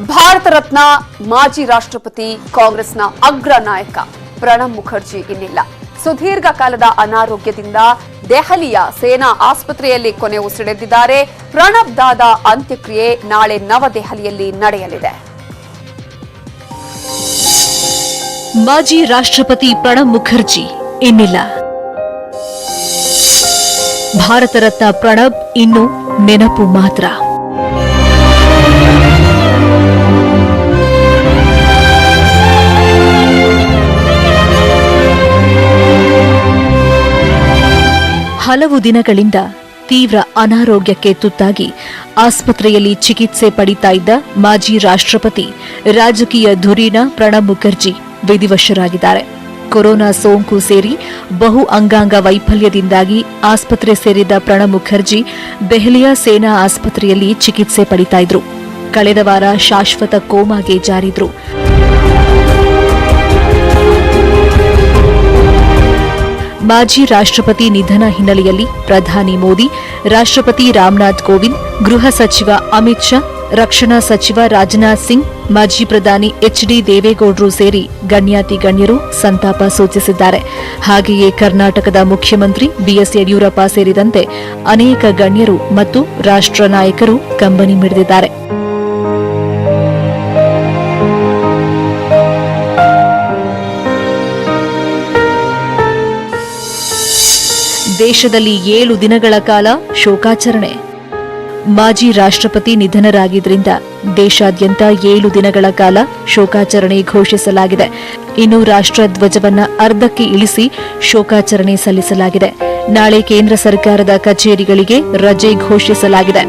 ಭಾರತ ರತ್ನ ಮಾಜಿ ರಾಷ್ಟ್ರಪತಿ ಕಾಂಗ್ರೆಸ್ನ ಅಗ್ರ ನಾಯಕ ಪ್ರಣಬ್ ಮುಖರ್ಜಿ ಇನ್ನಿಲ್ಲ. ಸುದೀರ್ಘ ಕಾಲದ ಅನಾರೋಗ್ಯದಿಂದ ದೆಹಲಿಯ ಸೇನಾ ಆಸ್ಪತ್ರೆಯಲ್ಲಿ ಕೊನೆ ಉಸಿರೆಳೆದಿದ್ದಾರೆ. ಪ್ರಣಬ್ ದಾದ ಅಂತ್ಯಕ್ರಿಯೆ ನಾಳೆ ನವದೆಹಲಿಯಲ್ಲಿ ನಡೆಯಲಿದೆ. ಮಾಜಿ ರಾಷ್ಟ್ರಪತಿ ಪ್ರಣಬ್ ಮುಖರ್ಜಿ ಇನ್ನಿಲ್ಲ. ಭಾರತ ರತ್ನ ಪ್ರಣಬ್ ಇನ್ನು ನೆನಪು ಮಾತ್ರ. ಹಲವು ದಿನಗಳಿಂದ ತೀವ್ರ ಅನಾರೋಗ್ಯಕ್ಕೆ ತುತ್ತಾಗಿ ಆಸ್ಪತ್ರೆಯಲ್ಲಿ ಚಿಕಿತ್ಸೆ ಪಡಿತಾ ಇದ್ದ ಮಾಜಿ ರಾಷ್ಟ್ರಪತಿ ರಾಜಕೀಯ ಧುರೀಣ ಪ್ರಣಬ್ ಮುಖರ್ಜಿ ವಿಧಿವಶರಾಗಿದ್ದಾರೆ. ಕೊರೋನಾ ಸೋಂಕು ಸೇರಿ ಬಹು ಅಂಗಾಂಗ ವೈಫಲ್ಯದಿಂದಾಗಿ ಆಸ್ಪತ್ರೆ ಸೇರಿದ್ದ ಪ್ರಣಬ್ ಮುಖರ್ಜಿ ದೆಹಲಿಯ ಸೇನಾ ಆಸ್ಪತ್ರೆಯಲ್ಲಿ ಚಿಕಿತ್ಸೆ ಪಡಿತಾ ಇದ್ರು. ಕಳೆದ ವಾರ ಶಾಶ್ವತ ಕೋಮಾಗೆ ಜಾರಿದ್ರು. ಮಾಜಿ ರಾಷ್ಟ್ರಪತಿ ನಿಧನ ಹಿನ್ನೆಲೆಯಲ್ಲಿ ಪ್ರಧಾನಿ ಮೋದಿ, ರಾಷ್ಟ್ರಪತಿ ರಾಮನಾಥ್ ಕೋವಿಂದ್, ಗೃಹ ಸಚಿವ ಅಮಿತ್ ಶಾ, ರಕ್ಷಣಾ ಸಚಿವ ರಾಜನಾಥ್ ಸಿಂಗ್, ಮಾಜಿ ಪ್ರಧಾನಿ ಎಚ್ಡಿ ದೇವೇಗೌಡರು ಸೇರಿ ಗಣ್ಯಾತಿ ಗಣ್ಯರು ಸಂತಾಪ ಸೂಚಿಸಿದ್ದಾರೆ. ಹಾಗೆಯೇ ಕರ್ನಾಟಕದ ಮುಖ್ಯಮಂತ್ರಿ ಬಿಎಸ್ ಯಡಿಯೂರಪ್ಪ ಸೇರಿದಂತೆ ಅನೇಕ ಗಣ್ಯರು ಮತ್ತು ರಾಷ್ಟ್ರ ನಾಯಕರು ಕಂಬನಿ ಮಿಡಿದಿದ್ದಾರೆ. ದೇಶದಲ್ಲಿ 7 ದಿನಗಳ ಕಾಲ ಶೋಕಾಚರಣೆ. ಮಾಜಿ ರಾಷ್ಟ್ರಪತಿ ನಿಧನರಾಗಿದ್ದರಿಂದ ದೇಶಾದ್ಯಂತ 7 ದಿನಗಳ ಕಾಲ ಶೋಕಾಚರಣೆ ಘೋಷಿಸಲಾಗಿದೆ. ಇನ್ನು ರಾಷ್ಟ್ರಧ್ವಜವನ್ನ ಅರ್ಧಕ್ಕೆ ಇಳಿಸಿ ಶೋಕಾಚರಣೆ ಸಲ್ಲಿಸಲಾಗಿದೆ. ನಾಳೆ ಕೇಂದ್ರ ಸರ್ಕಾರದ ಕಚೇರಿಗಳಿಗೆ ರಜೆ ಘೋಷಿಸಲಾಗಿದೆ.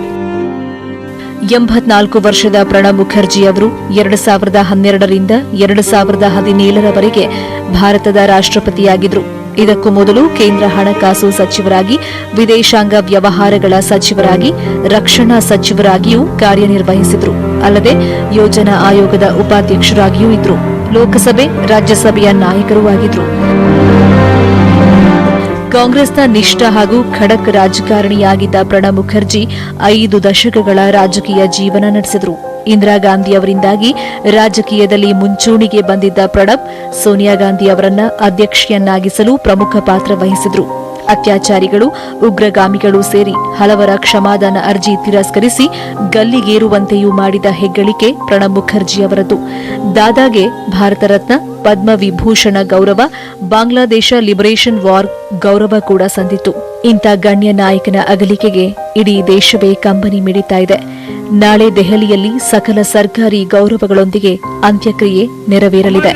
84 ವರ್ಷದ ಪ್ರಣಬ್ ಮುಖರ್ಜಿ ಅವರು 2012ರಿಂದ 2017ರವರೆಗೆ ಭಾರತದ ರಾಷ್ಟ್ರಪತಿಯಾಗಿದ್ದರು. ಇದಕ್ಕೂ ಮೊದಲು ಕೇಂದ್ರ ಹಣಕಾಸು ಸಚಿವರಾಗಿ, ವಿದೇಶಾಂಗ ವ್ಯವಹಾರಗಳ ಸಚಿವರಾಗಿ, ರಕ್ಷಣಾ ಸಚಿವರಾಗಿಯೂ ಕಾರ್ಯನಿರ್ವಹಿಸಿದ್ರು. ಅಲ್ಲದೆ ಯೋಜನಾ ಆಯೋಗದ ಉಪಾಧ್ಯಕ್ಷರಾಗಿಯೂ ಇದ್ರು. ಲೋಕಸಭೆ, ರಾಜ್ಯಸಭೆಯ ನಾಯಕರೂ ಆಗಿದ್ರು. ಕಾಂಗ್ರೆಸ್ನ ನಿಷ್ಠ ಹಾಗೂ ಖಡಕ್ ರಾಜಕಾರಣಿಯಾಗಿದ್ದ ಪ್ರಣಬ್ ಮುಖರ್ಜಿ 5 ದಶಕಗಳ ರಾಜಕೀಯ ಜೀವನ ನಡೆಸಿದರು. ಇಂದಿರಾ ಗಾಂಧಿ ಅವರಿಂದಾಗಿ ರಾಜಕೀಯದಲ್ಲಿ ಮುಂಚೂಣಿಗೆ ಬಂದಿದ್ದ ಪ್ರಣಬ್ ಸೋನಿಯಾ ಗಾಂಧಿ ಅವರನ್ನ ಅಧ್ಯಕ್ಷೆಯನ್ನಾಗಿಸಲು ಪ್ರಮುಖ ಪಾತ್ರ ವಹಿಸಿದ್ರು. ಅತ್ಯಾಚಾರಿಗಳು, ಉಗ್ರಗಾಮಿಗಳು ಸೇರಿ ಹಲವರ ಕ್ಷಮಾದಾನ ಅರ್ಜಿ ತಿರಸ್ಕರಿಸಿ ಗಲ್ಲಿಗೇರುವಂತೆಯೂ ಮಾಡಿದ ಹೆಗ್ಗಳಿಕೆ ಪ್ರಣಬ್ ಮುಖರ್ಜಿ ಅವರದ್ದು. ದಾದಾಗೆ ಭಾರತ ರತ್ನ, ಪದ್ಮ ವಿಭೂಷಣ ಗೌರವ, ಬಾಂಗ್ಲಾದೇಶ ಲಿಬರೇಷನ್ ವಾರ್ ಗೌರವ ಕೂಡ ಸಂದಿತ್ತು. ಇಂಥ ಗಣ್ಯ ನಾಯಕನ ಅಗಲಿಕೆಗೆ ಇಡೀ ದೇಶವೇ ಕಂಬನಿ ಮಿಡಿತಾ ಇದೆ. ನಾಳೆ ದೆಹಲಿಯಲ್ಲಿ ಸಕಲ ಸರ್ಕಾರಿ ಗೌರವಗಳೊಂದಿಗೆ ಅಂತ್ಯಕ್ರಿಯೆ ನೆರವೇರಲಿದೆ.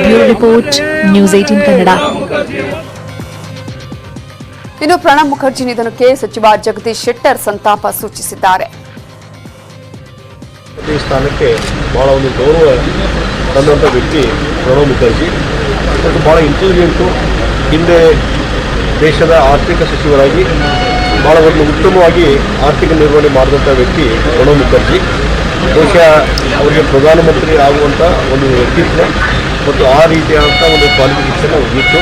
Bureau report, news 18 Kannada. ಇನ್ನು ಪ್ರಣಬ್ ಮುಖರ್ಜಿ ನಿಧನಕ್ಕೆ ಸಚಿವ ಜಗದೀಶ್ ಶೆಟ್ಟರ್ ಸಂತಾಪ ಸೂಚಿಸಿದ್ದಾರೆ. ಈ ಸ್ಥಾನಕ್ಕೆ ಬಹಳ ಒಂದು ಗೌರವ ತಂದಂಥ ವ್ಯಕ್ತಿ ಪ್ರಣಬ್ ಮುಖರ್ಜಿ. ಬಹಳ ಇಂಟೆಲಿಜೆಂಟು. ಹಿಂದೆ ದೇಶದ ಆರ್ಥಿಕ ಸಚಿವರಾಗಿ ಬಹಳ ಒಂದು ಉತ್ತಮವಾಗಿ ಆರ್ಥಿಕ ನಿರ್ವಹಣೆ ಮಾಡಿದಂಥ ವ್ಯಕ್ತಿ ಪ್ರಣಬ್ ಮುಖರ್ಜಿ. ಬಹುಶಃ ಅವರಿಗೆ ಪ್ರಧಾನಮಂತ್ರಿ ಆಗುವಂಥ ಒಂದು ವ್ಯಕ್ತಿತ್ವ ಮತ್ತು ಆ ರೀತಿಯಾದಂಥ ಒಂದು ಕ್ವಾಲಿಫಿಕೇಷನ್ ಇತ್ತು,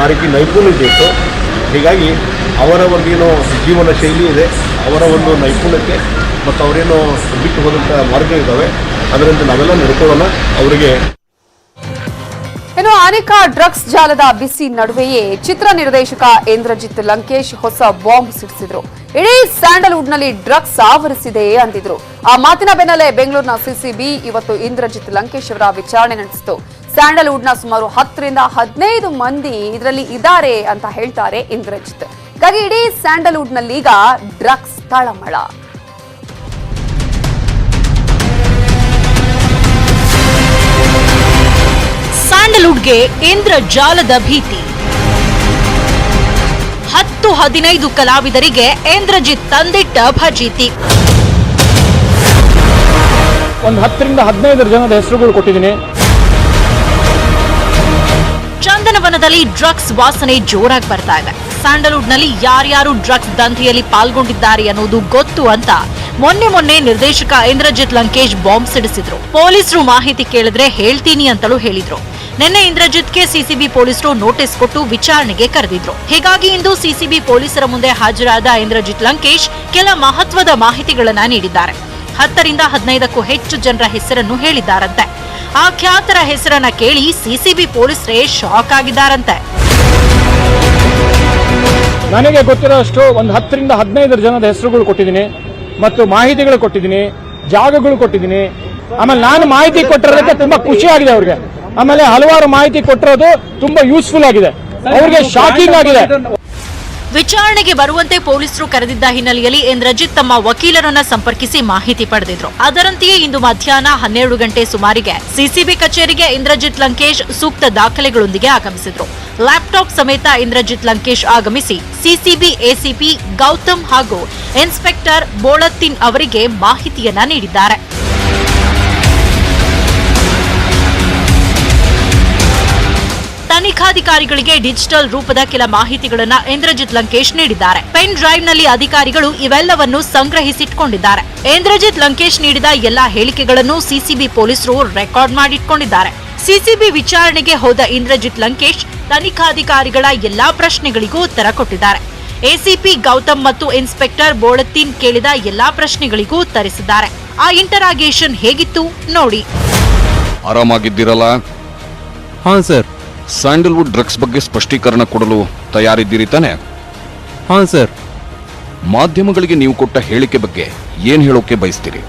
ಆ ರೀತಿ ನೈಪುಣ್ಯತೆ ಇತ್ತು. ಹೀಗಾಗಿ ಅವರ ಒಂದೇನೋ ಜೀವನ ಶೈಲಿ ಇದೆ, ಅವರ ಒಂದು ನೈಪುಣ್ಯತೆ ಮತ್ತು ಅವರೇನೋ ಬಿಟ್ಟು ಹೋದಂಥ ಮಾರ್ಗ ಇದ್ದಾವೆ. ಅದರಿಂದ ನಾವೆಲ್ಲ ನಡ್ಕೊಳ್ಳೋಣ ಅವರಿಗೆ. ಇನ್ನು ಅನೇಕ ಡ್ರಗ್ಸ್ ಜಾಲದ ಬಿಸಿ ನಡುವೆಯೇ ಚಿತ್ರ ನಿರ್ದೇಶಕ ಇಂದ್ರಜಿತ್ ಲಂಕೇಶ್ ಹೊಸ ಬಾಂಬ್ ಸಿಡಿಸಿದ್ರು. ಇಡೀ ಸ್ಯಾಂಡಲ್ವುಡ್ನಲ್ಲಿ ಡ್ರಗ್ಸ್ ಆವರಿಸಿದೆ ಅಂದಿದ್ರು. ಆ ಮಾತಿನ ಬೆನ್ನಲ್ಲೇ ಬೆಂಗಳೂರಿನ ಸಿಸಿಬಿ ಇವತ್ತು ಇಂದ್ರಜಿತ್ ಲಂಕೇಶ್ ಅವರ ವಿಚಾರಣೆ ನಡೆಸಿತು. ಸ್ಯಾಂಡಲ್ವುಡ್ನ ಸುಮಾರು 10 ರಿಂದ 15 ಮಂದಿ ಇದರಲ್ಲಿ ಇದ್ದಾರೆ ಅಂತ ಹೇಳ್ತಾರೆ ಇಂದ್ರಜಿತ್. ಹೀಗಾಗಿ ಇಡೀ ಸ್ಯಾಂಡಲ್ವುಡ್ನಲ್ಲಿ ಈಗ ಡ್ರಗ್ಸ್ ತಳಮಳ. ಸ್ಯಾಂಡಲ್ವುಡ್ಗೆ ಇಂದ್ರಜಾಲದ ಭೀತಿ. 10-15 ಕಲಾವಿದರಿಗೆ ಇಂದ್ರಜಿತ್ ತಂದಿಟ್ಟ ಫಜೀತಿ. ಒಂದು 10 ರಿಂದ 15 ಜನದ ಹೆಸರುಗಳು ಕೊಟ್ಟಿದ್ದೀನಿ. ಚಂದನವನದಲ್ಲಿ ಡ್ರಗ್ಸ್ ವಾಸನೆ ಜೋರಾಗಿ ಬರ್ತಾ ಇದೆ. ಸ್ಯಾಂಡಲ್ವುಡ್ನಲ್ಲಿ ಯಾರ್ಯಾರು ಡ್ರಗ್ಸ್ ದಂಧೆಯಲ್ಲಿ ಪಾಲ್ಗೊಂಡಿದ್ದಾರೆ ಅನ್ನೋದು ಗೊತ್ತು ಅಂತ ಮೊನ್ನೆ ನಿರ್ದೇಶಕ ಇಂದ್ರಜಿತ್ ಲಂಕೇಶ್ ಬಾಂಬ್ ಸಿಡಿಸಿದ್ರು. ಪೊಲೀಸರು ಮಾಹಿತಿ ಕೇಳಿದ್ರೆ ಹೇಳ್ತೀನಿ ಅಂತಲೂ ಹೇಳಿದ್ರು. ನಿನ್ನೆ ಇಂದ್ರಜಿತ್ಗೆ ಸಿಸಿಬಿ ಪೊಲೀಸರು ನೋಟಿಸ್ ಕೊಟ್ಟು ವಿಚಾರಣೆಗೆ ಕರೆದಿದ್ರು. ಹೀಗಾಗಿ ಇಂದು ಸಿಸಿಬಿ ಪೊಲೀಸರ ಮುಂದೆ ಹಾಜರಾದ ಇಂದ್ರಜಿತ್ ಲಂಕೇಶ್ ಕೆಲ ಮಹತ್ವದ ಮಾಹಿತಿಗಳನ್ನ ನೀಡಿದ್ದಾರೆ. 10ರಿಂದ 15ಕ್ಕೂ ಹೆಚ್ಚು ಜನರ ಹೆಸರನ್ನು ಹೇಳಿದ್ದಾರಂತೆ. ಆ ಖ್ಯಾತರ ಹೆಸರನ್ನ ಕೇಳಿ ಸಿಸಿಬಿ ಪೊಲೀಸರೇ ಶಾಕ್ ಆಗಿದ್ದಾರಂತೆ. ನನಗೆ ಗೊತ್ತಿರೋಷ್ಟು ಒಂದು 10ರಿಂದ 15 ಜನದ ಹೆಸರುಗಳು ಕೊಟ್ಟಿದ್ದೀನಿ ಮತ್ತು ಮಾಹಿತಿಗಳು ಕೊಟ್ಟಿದ್ದೀನಿ, ಜಾಗಗಳು ಕೊಟ್ಟಿದ್ದೀನಿ. ಆಮೇಲೆ ನಾನು ಮಾಹಿತಿ ಕೊಟ್ಟಿರೋದಕ್ಕೆ ತುಂಬಾ ಖುಷಿ ಆಗಿದೆ ಅವ್ರಿಗೆ. ಆಮೇಲೆ ಹಲವಾರು ಮಾಹಿತಿ ಕೊಟ್ಟಿರೋದು ತುಂಬಾ ಯೂಸ್ಫುಲ್ ಆಗಿದೆ, ಅವ್ರಿಗೆ ಶಾಕಿಂಗ್ ಆಗಿದೆ. ವಿಚಾರಣೆಗೆ ಬರುವಂತೆ ಪೊಲೀಸರು ಕರೆದಿದ್ದ ಹಿನ್ನೆಲೆಯಲ್ಲಿ ಇಂದ್ರಜಿತ್ ತಮ್ಮ ವಕೀಲರನ್ನ ಸಂಪರ್ಕಿಸಿ ಮಾಹಿತಿ ಪಡೆದಿದ್ರು. ಅದರಂತೆಯೇ ಇಂದು ಮಧ್ಯಾಹ್ನ 12 ಗಂಟೆ ಸುಮಾರಿಗೆ ಸಿಸಿಬಿ ಕಚೇರಿಗೆ ಇಂದ್ರಜಿತ್ ಲಂಕೇಶ್ ಸೂಕ್ತ ದಾಖಲೆಗಳೊಂದಿಗೆ ಆಗಮಿಸಿದ್ರು. ಲ್ಯಾಪ್ಟಾಪ್ ಸಮೇತ ಇಂದ್ರಜಿತ್ ಲಂಕೇಶ್ ಆಗಮಿಸಿ ಸಿಸಿಬಿ ಎಸಿಪಿ ಗೌತಮ್ ಹಾಗೂ ಇನ್ಸ್ಪೆಕ್ಟರ್ ಬೋಳತ್ತಿನ್ ಅವರಿಗೆ ಮಾಹಿತಿಯನ್ನ ನೀಡಿದ್ದಾರೆ. ತನಿಖಾಧಿಕಾರಿಗಳಿಗೆ ಡಿಜಿಟಲ್ ರೂಪದ ಕೆಲ ಮಾಹಿತಿಗಳನ್ನು ಇಂದ್ರಜಿತ್ ಲಂಕೇಶ್ ನೀಡಿದ್ದಾರೆ. ಪೆನ್ ಡ್ರೈವ್ನಲ್ಲಿ ಅಧಿಕಾರಿಗಳು ಇವೆಲ್ಲವನ್ನು ಸಂಗ್ರಹಿಸಿಟ್ಕೊಂಡಿದ್ದಾರೆ. ಇಂದ್ರಜಿತ್ ಲಂಕೇಶ್ ನೀಡಿದ ಎಲ್ಲಾ ಹೇಳಿಕೆಗಳನ್ನು ಸಿಸಿಬಿ ಪೊಲೀಸರು ರೆಕಾರ್ಡ್ ಮಾಡಿಟ್ಕೊಂಡಿದ್ದಾರೆ. ಸಿಸಿಬಿ ವಿಚಾರಣೆಗೆ ಹೋದ ಇಂದ್ರಜಿತ್ ಲಂಕೇಶ್ ತನಿಖಾಧಿಕಾರಿಗಳ ಎಲ್ಲಾ ಪ್ರಶ್ನೆಗಳಿಗೂ ಉತ್ತರ ಕೊಟ್ಟಿದ್ದಾರೆ. ಎಸಿಪಿ ಗೌತಮ್ ಮತ್ತು ಇನ್ಸ್ಪೆಕ್ಟರ್ ಬೋಳತ್ತಿನ್ ಕೇಳಿದ ಎಲ್ಲಾ ಪ್ರಶ್ನೆಗಳಿಗೂ ಉತ್ತರಿಸಿದ್ದಾರೆ. ಆ ಇಂಟರಾಗೇಷನ್ ಹೇಗಿತ್ತು ನೋಡಿ. ಆರಾಮಾಗಿದ್ದೀರಲ್ಲ? ಹಾ ಸರ್. ಸ್ಯಾಂಡಲ್ವುಡ್ ಡ್ರಗ್ಸ್ ಬಗ್ಗೆ ಸ್ಪಷ್ಟೀಕರಣ ಕೊಡಲು ತಯಾರಿದ್ದೀರಿ ತಾನೆ? ಹಾ ಸರ್. ಮಾಧ್ಯಮಗಳಿಗೆ ನೀವು ಕೊಟ್ಟ ಹೇಳಿಕೆ ಬಗ್ಗೆ ಏನ್ ಹೇಳೋಕೆ ಬಯಸ್ತೀರಿ?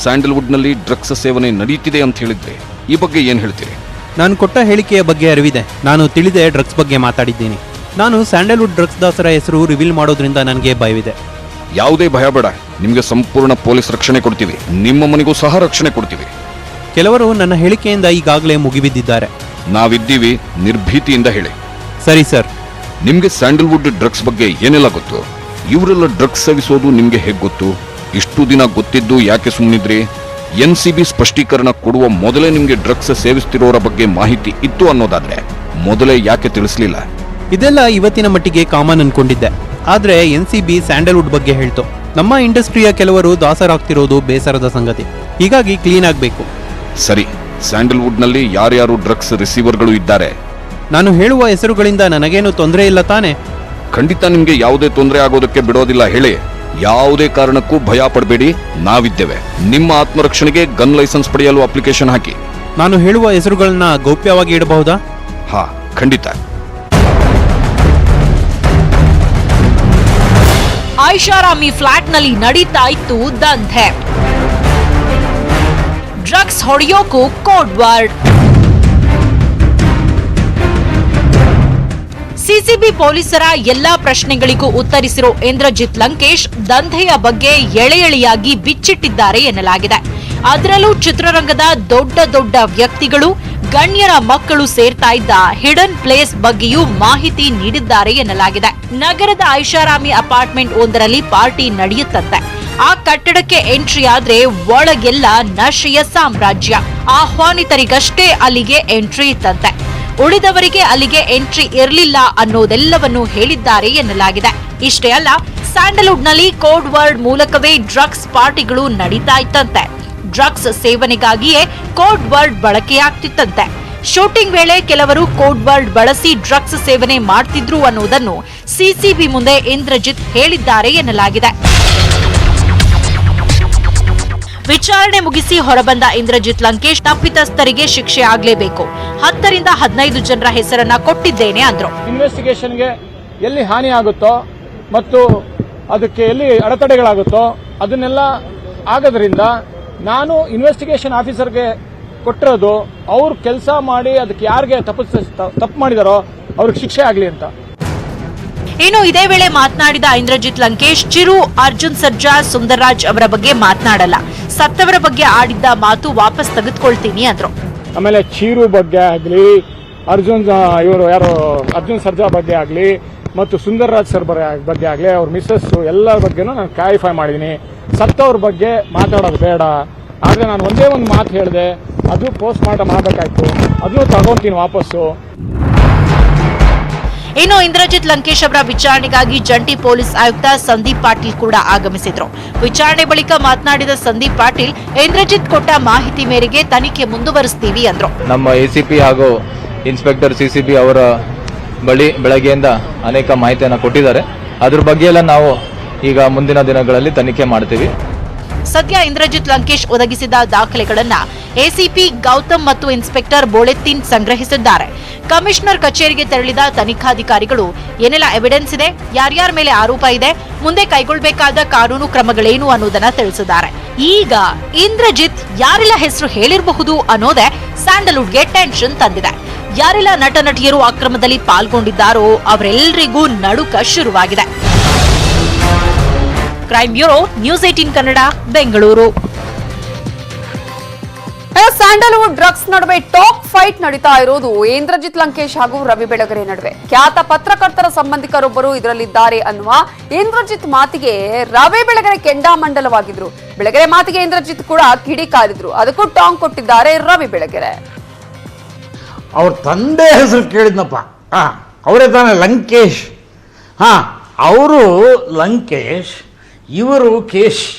ಸ್ಯಾಂಡಲ್ವುಡ್ನಲ್ಲಿ ಡ್ರಗ್ಸ್ ಸೇವನೆ ನಡೀತಿದೆ ಅಂತ ಹೇಳಿದ್ರೆ ಈ ಬಗ್ಗೆ ಏನ್ ಹೇಳ್ತೀರಿ? ನಾನು ಕೊಟ್ಟ ಹೇಳಿಕೆಯ ಬಗ್ಗೆ ಅರಿವಿದೆ. ನಾನು ತಿಳಿದೇ ಡ್ರಗ್ಸ್ ಬಗ್ಗೆ ಮಾತಾಡಿದ್ದೀನಿ. ನಾನು ಸ್ಯಾಂಡಲ್ವುಡ್ ಡ್ರಗ್ಸ್ ದಾಸರ ಹೆಸರು ರಿವೀಲ್ ಮಾಡೋದ್ರಿಂದ ನನಗೆ ಭಯವಿದೆ. ಯಾವುದೇ ಭಯ ಬೇಡ, ನಿಮಗೆ ಸಂಪೂರ್ಣ ಪೊಲೀಸ್ ರಕ್ಷಣೆ ಕೊಡ್ತೀವಿ, ನಿಮ್ಮ ಮನೆಗೂ ಸಹ ರಕ್ಷಣೆ ಕೊಡ್ತೀವಿ. ಕೆಲವರು ನನ್ನ ಹೇಳಿಕೆಯಿಂದ ಈಗಾಗಲೇ ಮುಗಿಬಿದ್ದಿದ್ದಾರೆ. ನಾವಿದ್ದೀವಿ, ನಿರ್ಭೀತಿಯಿಂದ ಹೇಳಿ. ಸರಿ ಸರ್. ನಿಮ್ಗೆ ಸ್ಯಾಂಡಲ್ವುಡ್ ಡ್ರಗ್ಸ್ ಬಗ್ಗೆ ಏನೆಲ್ಲ ಗೊತ್ತು? ಇವರೆಲ್ಲ ಡ್ರಗ್ಸ್ ಸೇವಿಸೋದು ನಿಮ್ಗೆ ಹೇಗೆ ಗೊತ್ತು? ಇಷ್ಟು ದಿನ ಗೊತ್ತಿದ್ದು ಯಾಕೆ ಸುಮ್ಮನಿದ್ರಿ? ಎನ್ಸಿಬಿ ಸ್ಪಷ್ಟೀಕರಣ ಕೊಡುವ ಮೊದಲೇ ನಿಮ್ಗೆ ಡ್ರಗ್ಸ್ ಸೇವಿಸ್ತಿರೋರ ಬಗ್ಗೆ ಮಾಹಿತಿ ಇತ್ತು ಅನ್ನೋದಾದ್ರೆ ಮೊದಲೇ ಯಾಕೆ ತಿಳಿಸ್ಲಿಲ್ಲ? ಇದೆಲ್ಲ ಇವತ್ತಿನ ಮಟ್ಟಿಗೆ ಕಾಮನ್ ಅನ್ಕೊಂಡಿದ್ದೆ. ಆದ್ರೆ ಎನ್ಸಿಬಿ ಸ್ಯಾಂಡಲ್ವುಡ್ ಬಗ್ಗೆ ಹೇಳ್ತು. ನಮ್ಮ ಇಂಡಸ್ಟ್ರಿಯ ಕೆಲವರು ದಾಸರಾಗ್ತಿರೋದು ಬೇಸರದ ಸಂಗತಿ. ಹೀಗಾಗಿ ಕ್ಲೀನ್ ಆಗ್ಬೇಕು. ಸರಿ, ಸ್ಯಾಂಡಲ್ವುಡ್ನಲ್ಲಿ ಯಾರ್ಯಾರು ಡ್ರಗ್ಸ್ ರಿಸೀವರ್ಗಳು ಇದ್ದಾರೆ? ನಾನು ಹೇಳುವ ಹೆಸರುಗಳಿಂದ ನನಗೇನು ತೊಂದರೆ ಇಲ್ಲ ತಾನೆ? ಖಂಡಿತ ನಿಮ್ಗೆ ಯಾವುದೇ ತೊಂದರೆ ಆಗೋದಕ್ಕೆ ಬಿಡೋದಿಲ್ಲ. ಹೇಳಿ, ಯಾವುದೇ ಕಾರಣಕ್ಕೂ ಭಯ ಪಡಬೇಡಿ, ನಾವಿದ್ದೇವೆ. ನಿಮ್ಮ ಆತ್ಮರಕ್ಷಣೆಗೆ ಗನ್ ಲೈಸೆನ್ಸ್ ಪಡೆಯಲು ಅಪ್ಲಿಕೇಶನ್ ಹಾಕಿ. ನಾನು ಹೇಳುವ ಹೆಸರುಗಳನ್ನ ಗೌಪ್ಯವಾಗಿ ಇಡಬಹುದಾ? ಹಾ, ಖಂಡಿತ. ಐಷಾರಾಮಿ ಫ್ಲಾಟ್ನಲ್ಲಿ ನಡೀತಾ ಇತ್ತು ದಂಧೆ. ಡ್ರಗ್ಸ್ ಹೊಡೆಯೋಕು ಕೋಡ್ ವರ್ಡ್. ಸಿಸಿಬಿ ಪೊಲೀಸರ ಎಲ್ಲಾ ಪ್ರಶ್ನೆಗಳಿಗೂ ಉತ್ತರಿಸಿರೋ ಇಂದ್ರಜಿತ್ ಲಂಕೇಶ್ ದಂಧೆಯ ಬಗ್ಗೆ ಎಳೆ ಎಳೆಯಾಗಿ ಬಿಚ್ಚಿಟ್ಟಿದ್ದಾರೆ ಎನ್ನಲಾಗಿದೆ. ಅದರಲ್ಲೂ ಚಿತ್ರರಂಗದ ದೊಡ್ಡ ದೊಡ್ಡ ವ್ಯಕ್ತಿಗಳು, ಗಣ್ಯರ ಮಕ್ಕಳು ಸೇರ್ತಾ ಇದ್ದ ಹಿಡನ್ ಪ್ಲೇಸ್ ಬಗ್ಗೆಯೂ ಮಾಹಿತಿ ನೀಡಿದ್ದಾರೆ ಎನ್ನಲಾಗಿದೆ. ನಗರದ ಐಷಾರಾಮಿ ಅಪಾರ್ಟ್ಮೆಂಟ್ ಒಂದರಲ್ಲಿ ಪಾರ್ಟಿ ನಡೆಯುತ್ತಂತೆ. ಆ ಕಟ್ಟಡಕ್ಕೆ ಎಂಟ್ರಿ ಆದ್ರೆ ಒಳಗೆಲ್ಲ ನಶೆಯ ಸಾಮ್ರಾಜ್ಯ. ಆಹ್ವಾನಿತರಿಗಷ್ಟೇ ಅಲ್ಲಿಗೆ ಎಂಟ್ರಿ ಇತ್ತಂತೆ. ಉಳಿದವರಿಗೆ ಅಲ್ಲಿಗೆ ಎಂಟ್ರಿ ಇರಲಿಲ್ಲ ಅನ್ನೋದೆಲ್ಲವನ್ನು ಹೇಳಿದ್ದಾರೆ ಎನ್ನಲಾಗಿದೆ. ಇಷ್ಟೇ ಅಲ್ಲ, ಸ್ಯಾಂಡಲ್ವುಡ್ನಲ್ಲಿ ಕೋಡ್ ವರ್ಡ್ ಮೂಲಕವೇ ಡ್ರಗ್ಸ್ ಪಾರ್ಟಿಗಳು ನಡೀತಾ ಇತ್ತಂತೆ. ಡ್ರಗ್ಸ್ ಸೇವನೆಗಾಗಿಯೇ ಕೋಡ್ ವರ್ಡ್ ಬಳಕೆಯಾಗ್ತಿತ್ತಂತೆ. ಶೂಟಿಂಗ್ ವೇಳೆ ಕೆಲವರು ಕೋಡ್ ವರ್ಡ್ ಬಳಸಿ ಡ್ರಗ್ಸ್ ಸೇವನೆ ಮಾಡ್ತಿದ್ರು ಅನ್ನೋದನ್ನು ಸಿಸಿಬಿ ಮುಂದೆ ಇಂದ್ರಜಿತ್ ಹೇಳಿದ್ದಾರೆ ಎನ್ನಲಾಗಿದೆ. ವಿಚಾರಣೆ ಮುಗಿಸಿ ಹೊರಬಂದ ಇಂದ್ರಜಿತ್ ಲಂಕೇಶ್ ತಪ್ಪಿತಸ್ಥರಿಗೆ ಶಿಕ್ಷೆ ಆಗಲೇಬೇಕು, 10ರಿಂದ 15 ಜನರ ಹೆಸರನ್ನ ಕೊಟ್ಟಿದ್ದೇನೆ ಅಂದ್ರು. ಇನ್ವೆಸ್ಟಿಗೇಷನ್ಗೆ ಎಲ್ಲಿ ಹಾನಿ ಆಗುತ್ತೋ ಮತ್ತು ಅದಕ್ಕೆ ಎಲ್ಲಿ ಅಡೆತಡೆಗಳಾಗುತ್ತೋ ಅದನ್ನೆಲ್ಲ ಆಗೋದ್ರಿಂದ ನಾನು ಇನ್ವೆಸ್ಟಿಗೇಷನ್ ಆಫೀಸರ್ಗೆ ಕೊಟ್ಟಿರೋದು ಅವ್ರು ಕೆಲಸ ಮಾಡಿ ಅದಕ್ಕೆ ಯಾರಿಗೆ ತಪ್ಪು ಮಾಡಿದಾರೋ ಅವ್ರಿಗೆ ಶಿಕ್ಷೆ ಆಗಲಿ ಅಂತ. ಇನ್ನು ಇದೇ ವೇಳೆ ಮಾತನಾಡಿದ ಇಂದ್ರಜಿತ್ ಲಂಕೇಶ್, ಚಿರು, ಅರ್ಜುನ್ ಸರ್ಜಾ, ಸುಂದರ್ರಾಜ್ ಅವರ ಬಗ್ಗೆ ಮಾತನಾಡಲ್ಲ, ಸತ್ತವರ ಬಗ್ಗೆ ಆಡಿದ್ದ ಮಾತು ವಾಪಸ್ ತೆಗೆದುಕೊಳ್ತೀನಿ ಅಂದ್ರು. ಆಮೇಲೆ ಚೀರು ಬಗ್ಗೆ ಆಗಲಿ, ಅರ್ಜುನ್ ಸರ್ಜಾ ಬಗ್ಗೆ ಆಗಲಿ ಮತ್ತು ಸುಂದರ್ರಾಜ್ ಸರ್ ಬಗ್ಗೆ ಆಗಲಿ, ಅವ್ರ ಮಿಸ್ಸಸ್ ಎಲ್ಲರ ಬಗ್ಗೆನೂ ನಾನು ಕ್ಲಾರಿಫೈ ಮಾಡಿದ್ದೀನಿ. ಸತ್ತವ್ರ ಬಗ್ಗೆ ಮಾತಾಡೋದು ಬೇಡ. ಆದರೆ ನಾನು ಒಂದೇ ಒಂದು ಮಾತು ಹೇಳಿದೆ, ಅದು ಪೋಸ್ಟ್ ಮಾರ್ಟಮ್ ಮಾಡಬೇಕಾಯ್ತು, ಅದನ್ನು ತಗೊಂತೀನಿ ವಾಪಸ್ಸು. ಇನ್ನು ಇಂದ್ರಜಿತ್ ಲಂಕೇಶ್ ಅವರ ವಿಚಾರಣೆಗಾಗಿ ಜಂಟಿ ಪೊಲೀಸ್ ಆಯುಕ್ತ ಸಂದೀಪ್ ಪಾಟೀಲ್ ಕೂಡ ಆಗಮಿಸಿದ್ರು. ವಿಚಾರಣೆ ಬಳಿಕ ಮಾತನಾಡಿದ ಸಂದೀಪ್ ಪಾಟೀಲ್, ಇಂದ್ರಜಿತ್ ಕೊಟ್ಟ ಮಾಹಿತಿ ಮೇರೆಗೆ ತನಿಖೆ ಮುಂದುವರಿಸ್ತೀವಿ ಅಂದ್ರು. ನಮ್ಮ ಎಸಿಪಿ ಹಾಗೂ ಇನ್ಸ್ಪೆಕ್ಟರ್ ಸಿಸಿಬಿ ಅವರ ಬಳಿ ಬೆಳಗ್ಗೆಯಿಂದ ಅನೇಕ ಮಾಹಿತಿಯನ್ನು ಕೊಟ್ಟಿದ್ದಾರೆ. ಅದ್ರ ಬಗ್ಗೆ ಎಲ್ಲ ನಾವು ಈಗ ಮುಂದಿನ ದಿನಗಳಲ್ಲಿ ತನಿಖೆ ಮಾಡ್ತೀವಿ. ಸದ್ಯ ಇಂದ್ರಜಿತ್ ಲಂಕೇಶ್ ಒದಗಿಸಿದ ದಾಖಲೆಗಳನ್ನ ಎಸಿಪಿ ಗೌತಮ್ ಮತ್ತು ಇನ್ಸ್ಪೆಕ್ಟರ್ ಬೋಳೆತ್ತಿನ್ ಸಂಗ್ರಹಿಸಿದ್ದಾರೆ. ಕಮಿಷನರ್ ಕಚೇರಿಗೆ ತೆರಳಿದ ತನಿಖಾಧಿಕಾರಿಗಳು ಏನೆಲ್ಲ ಎವಿಡೆನ್ಸ್ ಇದೆ, ಯಾರ್ಯಾರ ಮೇಲೆ ಆರೋಪ ಇದೆ, ಮುಂದೆ ಕೈಗೊಳ್ಳಬೇಕಾದ ಕಾನೂನು ಕ್ರಮಗಳೇನು ಅನ್ನೋದನ್ನ ತಿಳಿಸಿದ್ದಾರೆ. ಈಗ ಇಂದ್ರಜಿತ್ ಯಾರೆಲ್ಲ ಹೆಸರು ಹೇಳಿರಬಹುದು ಅನ್ನೋದೇ ಸ್ಯಾಂಡಲ್ವುಡ್ಗೆ ಟೆನ್ಷನ್ ತಂದಿದೆ. ಯಾರೆಲ್ಲ ನಟ ನಟಿಯರು ಅಕ್ರಮದಲ್ಲಿ ಪಾಲ್ಗೊಂಡಿದ್ದಾರೋ ಅವರೆಲ್ಲರಿಗೂ ನಡುಕ ಶುರುವಾಗಿದೆ. Crime bureau, news 18 Kannada, Bengaluru. Sandalwood drugs ನಡುವೆ ಟಾಕ್ ಫೈಟ್ ನಡೀತಾ ಇರೋದು ಇಂದ್ರಜಿತ್ ಲಂಕೇಶ್ ಹಾಗೂ ರವಿ ಬೆಳಗೆರೆ ನಡುವೆ. ಖ್ಯಾತ ಪತ್ರಕರ್ತರ ಸಂಬಂಧಿಕರೊಬ್ಬರು ಇದರಲ್ಲಿದ್ದಾರೆ ಅನ್ನುವ ಇಂದ್ರಜಿತ್ ಮಾತಿಗೆ ರವಿ ಬೆಳಗೆರೆ ಕೆಂಡಾಮಂಡಲವಾಗಿದ್ರು. ಬೆಳಗೆರೆ ಮಾತಿಗೆ ಇಂದ್ರಜಿತ್ ಕೂಡ ಕಿಡಿಕಾರಿದ್ರು. ಅದಕ್ಕೂ ಟಾಂಗ್ ಕೊಟ್ಟಿದ್ದಾರೆ ರವಿ ಬೆಳಗೆರೆ. ಅವ್ರ ತಂದೆ ಹೆಸರು ಕೇಳಿದ್ನಪ್ಪ. ಅವರೇ ತಾನೆ ಲಂಕೇಶ್. ಅವರು ಲಂಕೇಶ್, ಇವರು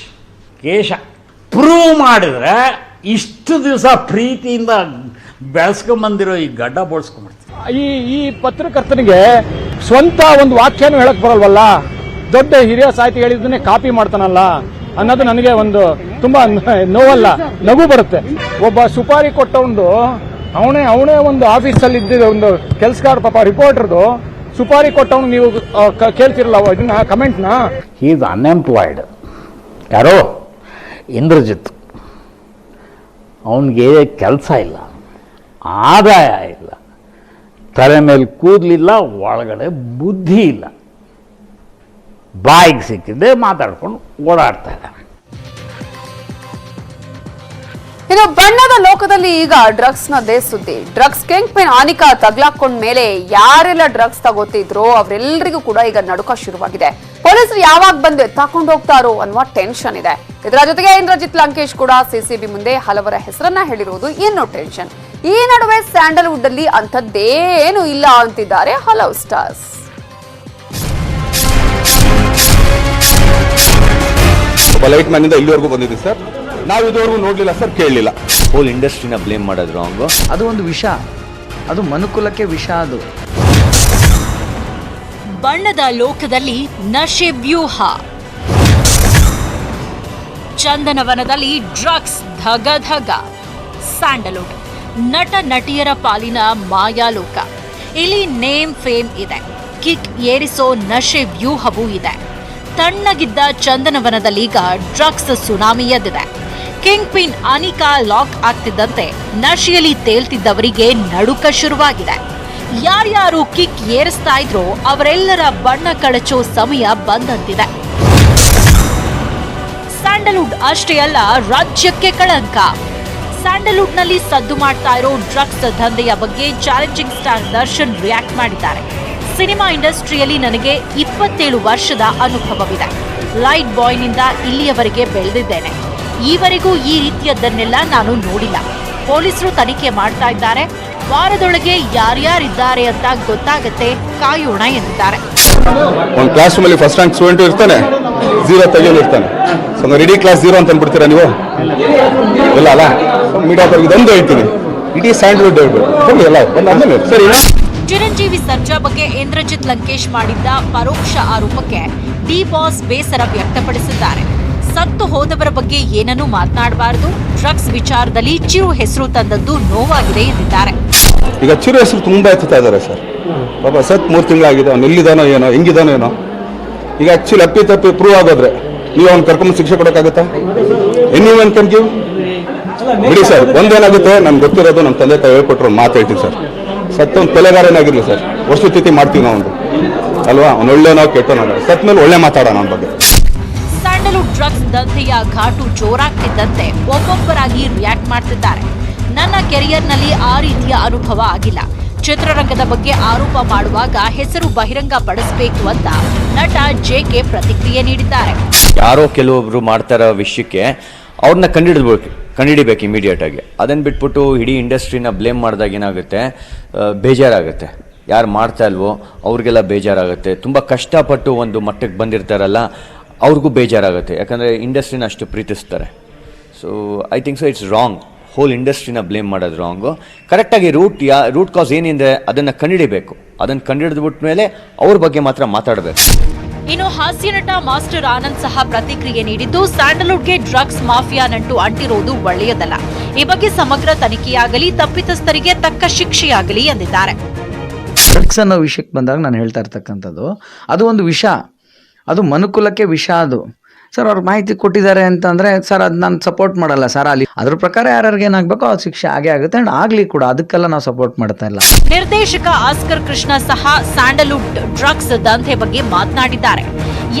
ಕೇಶ. ಪ್ರೂವ್ ಮಾಡಿದ್ರೆ ಇಷ್ಟು ದಿವಸ ಪ್ರೀತಿಯಿಂದ ಬೆಳೆಸ್ಕೊಂಬಂದಿರೋ ಈ ಗಡ್ಡ ಬೋಳ್ಸ್ಕೊಂಡ್ಬಿಡ್ತೀವಿ. ಈ ಪತ್ರಕರ್ತನಿಗೆ ಸ್ವಂತ ಒಂದು ವಾಕ್ಯನೂ ಹೇಳಕ್ ಬರಲ್ವಲ್ಲ. ದೊಡ್ಡ ಹಿರಿಯ ಸಾಹಿತಿ ಹೇಳಿದ್ದನ್ನೇ ಕಾಪಿ ಮಾಡ್ತಾನಲ್ಲ ಅನ್ನೋದು ನನಗೆ ಒಂದು ತುಂಬಾ ನೋವಲ್ಲ, ನಗು ಬರುತ್ತೆ. ಒಬ್ಬ ಸುಪಾರಿ ಕೊಟ್ಟವನು ಅವನೇ ಒಂದು ಆಫೀಸಲ್ಲಿ ಇದ್ದಿದ್ದ ಒಂದು ಕೆಲಸಗಾರ, ಪಾಪ ರಿಪೋರ್ಟರ್ದು ಸುಪಾರಿ ಕೊಟ್ಟವನು ನೀವು ಕೇಳ್ತಿರಲ್ಲ ಇದನ್ನ ಕಮೆಂಟ್ನ. He is unemployed. ಯಾರೋ ಇಂದ್ರಜಿತ್, ಅವನಿಗೆ ಕೆಲಸ ಇಲ್ಲ, ಆದಾಯ ಇಲ್ಲ, ತಲೆ ಮೇಲೆ ಕೂದಲಿಲ್ಲ, ಒಳಗಡೆ ಬುದ್ಧಿ ಇಲ್ಲ, ಬಾಯಿಗೆ ಸಿಕ್ಕಿದ್ದೆ ಮಾತಾಡ್ಕೊಂಡು ಓಡಾಡ್ತಾ ಇದ್ದಾನೆ. ಇನ್ನು ಬಣ್ಣದ ಲೋಕದಲ್ಲಿ ಈಗ ಡ್ರಗ್ಸ್ ನದೇ ಸುದ್ದಿ. ಡ್ರಗ್ಸ್ ಕಿಂಗ್ ಪಿನ್ ಆನಿಕಾ ತಗ್ಲಾಕೊಂಡ ಮೇಲೆ ಯಾರೆಲ್ಲ ಡ್ರಗ್ಸ್ ತಗೋತಿದ್ರೋ ಅವರೆಲ್ಲರಿಗೂ ಕೂಡ ಈಗ ನಡುಕ ಶುರುವಾಗಿದೆ. ಪೊಲೀಸರು ಯಾವಾಗ ಬಂದು ಎತ್ತಾಕೊಂಡು ಹೋಗ್ತಾರೋ ಅನ್ನುವ ಟೆನ್ಷನ್ ಇದೆ. ಇದರ ಜೊತೆಗೆ ಇಂದ್ರಜಿತ್ ಲಂಕೇಶ್ ಕೂಡ ಸಿಸಿಬಿ ಮುಂದೆ ಹಲವರ ಹೆಸರನ್ನ ಹೇಳಿರುವುದು ಇನ್ನೂ ಟೆನ್ಷನ್. ಈ ನಡುವೆ ಸ್ಯಾಂಡಲ್ವುಡ್ ಅಲ್ಲಿ ಅಂಥದ್ದೇನು ಇಲ್ಲ ಅಂತಿದ್ದಾರೆ ಹಲವು ಸ್ಟಾರ್ಸ್. ಲೈಟ್ ಮ್ಯಾನ್ ಇಂದ ಇಲ್ಲಿವರೆಗೂ ಬಂದಿದೆ ಸರ್. ನಾವು ಇದುವರೆಗೂ ನೋಡ್ಲಿಲ್ಲ ಸರ್, ಕೇಳಲಿಲ್ಲ. ಹೋಲ್ ಇಂಡಸ್ಟ್ರಿನ ಬ್ಲೇಮ್ ಮಾಡೋದು ರಾಂಗು. ಅದು ಒಂದು ವಿಷ, ಅದು ಮನುಕುಲಕ್ಕೆ ವಿಷ. ಅದು ಬಣ್ಣದ ಲೋಕದಲ್ಲಿ ನಶೆ ವ್ಯೂಹ, ಚಂದನವನದಲ್ಲಿ ಡ್ರಗ್ಸ್ ಧಗ ಧಗ. ಸ್ಯಾಂಡಲ್ವುಡ್ ನಟ ನಟಿಯರ ಪಾಲಿನ ಮಾಯಾಲೋಕ. ಇಲ್ಲಿ ನೇಮ್ ಫೇಮ್ ಇದೆ, ಕಿಕ್ ಏರಿಸೋ ನಶೆ ವ್ಯೂಹವೂ ಇದೆ. ತಣ್ಣಗಿದ್ದ ಚಂದನವನದಲ್ಲೀಗ ಡ್ರಗ್ಸ್ ಸುನಾಮಿ ಎದ್ದಿದೆ. ಕಿಂಗ್ ಪಿನ್ ಆನಿಕಾ ಲಾಕ್ ಆಗ್ತಿದ್ದಂತೆ ನಶೆಯಲ್ಲಿ ತೇಲ್ತಿದ್ದವರಿಗೆ ನಡುಕ ಶುರುವಾಗಿದೆ. ಯಾರ್ಯಾರು ಕಿಕ್ ಏರಿಸ್ತಾ ಇದ್ರೋ ಅವರೆಲ್ಲರ ಬಣ್ಣ ಕಳಚೋ ಸಮಯ ಬಂದಂತಿದೆ. ಸ್ಯಾಂಡಲ್ವುಡ್ ಅಷ್ಟೇ ಅಲ್ಲ, ರಾಜ್ಯಕ್ಕೆ ಕಳಂಕ. ಸ್ಯಾಂಡಲ್ವುಡ್ನಲ್ಲಿ ಸದ್ದು ಮಾಡ್ತಾ ಇರೋ ಡ್ರಗ್ಸ್ ದಂಧೆಯ ಬಗ್ಗೆ ಚಾಲೆಂಜಿಂಗ್ ಸ್ಟಾರ್ ದರ್ಶನ್ ರಿಯಾಕ್ಟ್ ಮಾಡಿದ್ದಾರೆ. ಸಿನಿಮಾ ಇಂಡಸ್ಟ್ರಿಯಲ್ಲಿ ನನಗೆ 27 ವರ್ಷದ ಅನುಭವವಿದೆ. ಲೈಟ್ ಬಾಯ್ನಿಂದ ಇಲ್ಲಿಯವರೆಗೆ ಬೆಳೆದಿದ್ದೇನೆ. ಈವರೆಗೂ ಈ ರೀತಿಯದ್ದನ್ನೆಲ್ಲ ನಾನು ನೋಡಿಲ್ಲ. ಪೊಲೀಸರು ತನಿಖೆ ಮಾಡ್ತಾ ಇದ್ದಾರೆ. ವಾರದೊಳಗೆ ಯಾರ್ಯಾರಿದ್ದಾರೆ ಅಂತ ಗೊತ್ತಾಗತ್ತೆ, ಕಾಯೋಣ ಎಂದಿದ್ದಾರೆ. ಒಂದು ಕ್ಲಾಸ್ ರೂಮಲ್ಲಿ ಫಸ್ಟ್ ರ್ಯಾಂಕ್ ಸ್ಟೂಡೆಂಟ್ ಇರ್ತಾನೆ, 0 ತೆಗೆಯೋನು ಇರ್ತಾನೆ. ಸೊ ಇಡೀ ಕ್ಲಾಸ್ 0 ಅಂತ ಅನ್ಬಿಡ್ತೀರಾ ನೀವು? ಇಲ್ಲ ಅಲ್ಲ, ಮೀಡಿಯಾದವ್ರಿಗೆ ಇದೊಂದು ಹೇಳ್ತೀನಿ, ಇಡೀ ಸ್ಯಾಂಡಲ್ವುಡ್ ಹೇಳ್ಬೇಕು ಎಲ್ಲ ಬಂದಾದ್ಮೇಲೆ ಸರಿ. ಚಿರಂಜೀವಿ ಸರ್ಜಾ ಬಗ್ಗೆ ಇಂದ್ರಜಿತ್ ಲಂಕೇಶ್ ಮಾಡಿದ್ದ ಪರೋಕ್ಷ ಆರೋಪಕ್ಕೆ ಡಿ ಬಾಸ್ ಬೇಸರ ವ್ಯಕ್ತಪಡಿಸಿದ್ದಾರೆ. ಸತ್ತು ಹೋದವರ ಬಗ್ಗೆ ಏನನ್ನೂ ಮಾತನಾಡಬಾರದು, ಡ್ರಗ್ಸ್ ವಿಚಾರದಲ್ಲಿ ಚಿರು ಹೆಸರು ತಂದದ್ದು ನೋವಾಗಿದೆ ಎಂದಿದ್ದಾರೆ. ಈಗ ಚಿರು ಹೆಸರು ತುಂಬಾ ಎತ್ತುತ್ತಾ ಇದ್ದಾರೆ ಸರ್. ಪಾಪ ಸತ್ 3 ತಿಂಗಳಾಗಿದೆ, ಅವ್ನು ಎಲ್ಲಿದ್ದಾನೋ ಏನೋ, ಹೆಂಗಿದಾನೋ ಏನೋ. ಈಗ ಆಕ್ಚುಲಿ ಅಪ್ಪಿ ಪ್ರೂವ್ ಆಗೋದ್ರೆ ನೀವು ಅವ್ನು ಕರ್ಕೊಂಡು ಶಿಕ್ಷೆ ಕೊಡೋಕ್ಕಾಗತ್ತಾ? Anyone can give. ಬಿಡಿ ಸರ್, ಒಂದೇನಾಗುತ್ತೆ ನನ್ಗೆ ಗೊತ್ತಿರೋದು, ನಮ್ಮ ತಂದೆ ತಾಯಿ ಹೇಳ್ಕೊಟ್ರು ಮಾತು ಹೇಳ್ತೀನಿ ಸರ್. ಸತ್ತೊಂದು ಕೊಲೆಗಾರನಾಗಿರ್ಲಿ ಸರ್, ವಸ್ತುಸ್ಥಿತಿ ಮಾಡ್ತೀವಿ ನಾವು ಒಂದು ಅಲ್ವಾ, ಅವ್ನು ಒಳ್ಳೆನೋ ಕೆಟ್ಟನೋ, ಸತ್ ಮೇಲೆ ಒಳ್ಳೆ ಮಾತಾಡೋಣ ಅವನ ಬಗ್ಗೆ. ಸ್ಯಾಂಡಲ್ವುಡ್ ಡ್ರಗ್ಸ್ ದಂಧೆಯ ಘಾಟು ಜೋರಾಗ್ತಿದ್ದಂತೆ ಒಬ್ಬೊಬ್ಬರಾಗಿ ರಿಯಾಕ್ಟ್ ಮಾಡ್ತಿದ್ದಾರೆ. ನನ್ನ ಕೆರಿಯರ್ನಲ್ಲಿ ಆ ರೀತಿಯ ಅನುಭವ ಆಗಿಲ್ಲ. ಚಿತ್ರರಂಗದ ಬಗ್ಗೆ ಆರೋಪ ಮಾಡುವಾಗ ಹೆಸರು ಬಹಿರಂಗ ಪಡಿಸಬೇಕು ಅಂತ ನಟ ಜೆಕೆ ಪ್ರತಿಕ್ರಿಯೆ ನೀಡಿದ್ದಾರೆ. ಯಾರೋ ಕೆಲವೊಬ್ರು ಮಾಡ್ತಾರೋ ವಿಷಯಕ್ಕೆ ಅವ್ರನ್ನ ಕಂಡಿಡಿಬೇಕು ಇಮಿಡಿಯೇಟ್ ಆಗಿ. ಅದನ್ನು ಬಿಟ್ಬಿಟ್ಟು ಇಡೀ ಇಂಡಸ್ಟ್ರಿನ ಬ್ಲೇಮ್ ಮಾಡಿದಾಗ ಏನಾಗುತ್ತೆ, ಬೇಜಾರಾಗುತ್ತೆ. ಯಾರು ಮಾಡ್ತಾ ಇಲ್ವೋ ಅವ್ರಿಗೆಲ್ಲ ಬೇಜಾರಾಗುತ್ತೆ. ತುಂಬ ಕಷ್ಟಪಟ್ಟು ಒಂದು ಮಟ್ಟಕ್ಕೆ ಬಂದಿರ್ತಾರಲ್ಲ ಅವ್ರಿಗೂ ಬೇಜಾರಾಗುತ್ತೆ, ಯಾಕಂದರೆ ಇಂಡಸ್ಟ್ರಿನ ಅಷ್ಟು ಪ್ರೀತಿಸ್ತಾರೆ. So I think so it's wrong. Whole ಇಂಡಸ್ಟ್ರಿನ ಬ್ಲೇಮ್ ಮಾಡೋದು ರಾಂಗು. ಕರೆಕ್ಟಾಗಿ ರೂಟ್ ಕಾಸ್ ಏನಿದೆ ಅದನ್ನು ಕಂಡುಹಿಡಿಬೇಕು. ಅದನ್ನು ಕಂಡುಹಿಡಿದ್ಬಿಟ್ಟ ಮೇಲೆ ಅವ್ರ ಬಗ್ಗೆ ಮಾತ್ರ ಮಾತಾಡಬೇಕು. ಇನ್ನು ಹಾಸ್ಯ ನಟ ಮಾಸ್ಟರ್ ಆನಂದ್ ಸಹ ಪ್ರತಿಕ್ರಿಯೆ ನೀಡಿದ್ದು, ಸ್ಯಾಂಡಲ್ವುಡ್ಗೆ ಡ್ರಗ್ಸ್ ಮಾಫಿಯಾ ನಂಟು ಅಂಟಿರೋದು ಒಳ್ಳೆಯದಲ್ಲ. ಈ ಬಗ್ಗೆ ಸಮಗ್ರ ತನಿಖೆಯಾಗಲಿ, ತಪ್ಪಿತಸ್ಥರಿಗೆ ತಕ್ಕ ಶಿಕ್ಷೆಯಾಗಲಿ ಎಂದಿದ್ದಾರೆ. ಡ್ರಗ್ಸ್ ಅನ್ನೋ ವಿಷಯಕ್ಕೆ ಬಂದಾಗ ನಾನು ಹೇಳ್ತಾ ಇರ್ತಕ್ಕಂಥದ್ದು, ಅದು ಒಂದು ವಿಷ, ಅದು ಮನುಕುಲಕ್ಕೆ ವಿಷ. ಅದು ಸರ್ ಅವ್ರು ಮಾಹಿತಿ ಕೊಟ್ಟಿದ್ದಾರೆ ಅಂತಂದ್ರೆ ಸರ್ ಅದು ನಾನು ಸಪೋರ್ಟ್ ಮಾಡಲ್ಲ ಸರ್. ಅಲ್ಲಿ ಅದ್ರ ಪ್ರಕಾರ ಯಾರ್ಯಾರಿಗೆ ಏನಾಗಬೇಕೋ ಅದು ಶಿಕ್ಷೆ ಆಗೇ ಆಗುತ್ತೆ ಅಂಡ್ ಆಗ್ಲಿ ಕೂಡ, ಅದಕ್ಕೆಲ್ಲ ನಾವು ಸಪೋರ್ಟ್ ಮಾಡ್ತಾ ಇಲ್ಲ. ನಿರ್ದೇಶಕ ಆಸ್ಕರ್ ಕೃಷ್ಣ ಸಹ ಸ್ಯಾಂಡಲ್ವುಡ್ ಡ್ರಗ್ಸ್ ದಂಧೆ ಬಗ್ಗೆ ಮಾತನಾಡಿದ್ದಾರೆ.